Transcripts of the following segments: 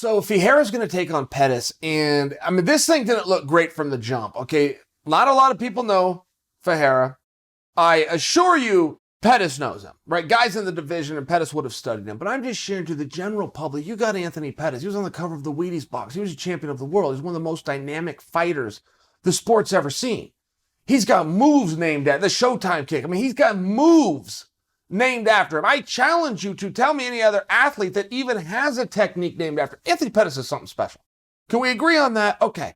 So Ferreira's going to take on Pettis, and I mean, this thing didn't look great from the jump, okay? Not a lot of people know Ferreira. I assure you, Pettis knows him, right? Guys in the division, and Pettis would have studied him, but I'm just sharing to the general public, you got Anthony Pettis. He was on the cover of the Wheaties box. He was a champion of the world. He's one of the most dynamic fighters the sport's ever seen. He's got moves named after the Showtime kick. I mean, he's got moves named after him. I challenge you to tell me any other athlete that even has a technique named after him. Anthony Pettis is something special. Can we agree on that? Okay.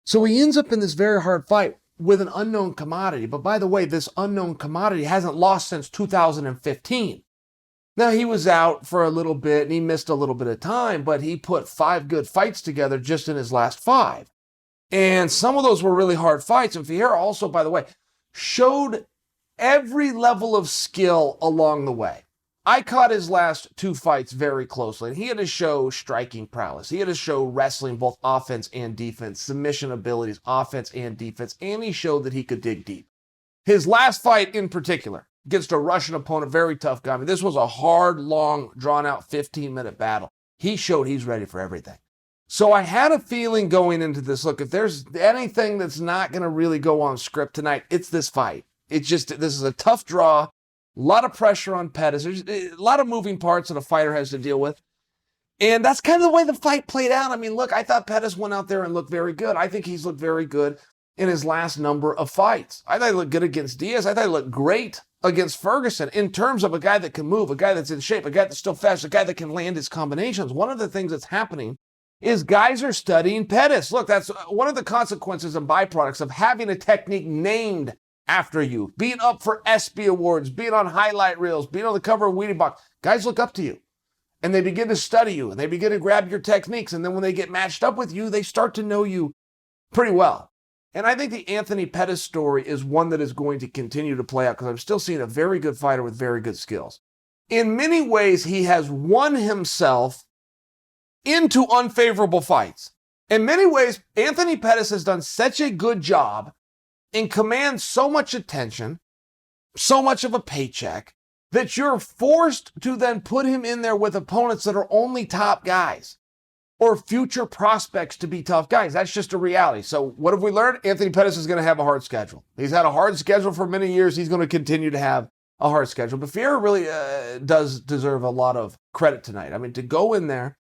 So he ends up in this very hard fight with an unknown commodity. But by the way, this unknown commodity hasn't lost since 2015. Now, he was out for a little bit and he missed a little bit of time, but he put 5 good fights together just in his last 5. And some of those were really hard fights. And Ferreira also, by the way, showed every level of skill along the way. I caught his last 2 fights very closely, and he had to show striking prowess. He had to show wrestling, both offense and defense, submission abilities, offense and defense, and he showed that he could dig deep. His last fight in particular, against a Russian opponent, very tough guy. I mean, this was a hard, long, drawn-out 15-minute battle. He showed he's ready for everything. So I had a feeling going into this, look, if there's anything that's not going to really go on script tonight, it's this fight. It's just, this is a tough draw, a lot of pressure on Pettis. There's a lot of moving parts that a fighter has to deal with. And that's kind of the way the fight played out. I mean, look, I thought Pettis went out there and looked very good. I think he's looked very good in his last number of fights. I thought he looked good against Diaz. I thought he looked great against Ferguson in terms of a guy that can move, a guy that's in shape, a guy that's still fast, a guy that can land his combinations. One of the things that's happening is guys are studying Pettis. Look, that's one of the consequences and byproducts of having a technique named after you, being up for ESPY awards, being on highlight reels, being on the cover of Wheaties box. Guys look up to you, and they begin to study you, and they begin to grab your techniques, and then when they get matched up with you, they start to know you pretty well. And I think the Anthony Pettis story is one that is going to continue to play out because I'm still seeing a very good fighter with very good skills. In many ways, he has won himself into unfavorable fights. In many ways, Anthony Pettis has done such a good job and commands so much attention, so much of a paycheck, that you're forced to then put him in there with opponents that are only top guys or future prospects to be tough guys. That's just a reality. So what have we learned? Anthony Pettis is going to have a hard schedule. He's had a hard schedule for many years. He's going to continue to have a hard schedule. But Ferreira really does deserve a lot of credit tonight. I mean, to go in there,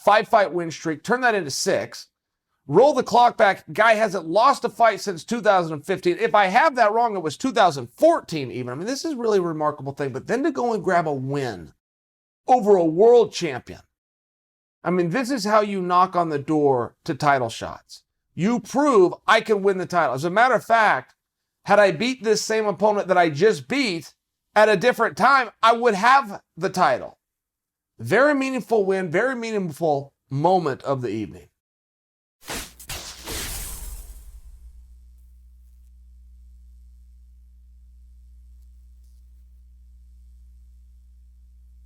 5-fight win streak, turn that into 6, roll the clock back. Guy hasn't lost a fight since 2015. If I have that wrong, it was 2014 even. I mean, this is really a remarkable thing. But then to go and grab a win over a world champion. I mean, this is how you knock on the door to title shots. You prove I can win the title. As a matter of fact, had I beat this same opponent that I just beat at a different time, I would have the title. Very meaningful win, very meaningful moment of the evening.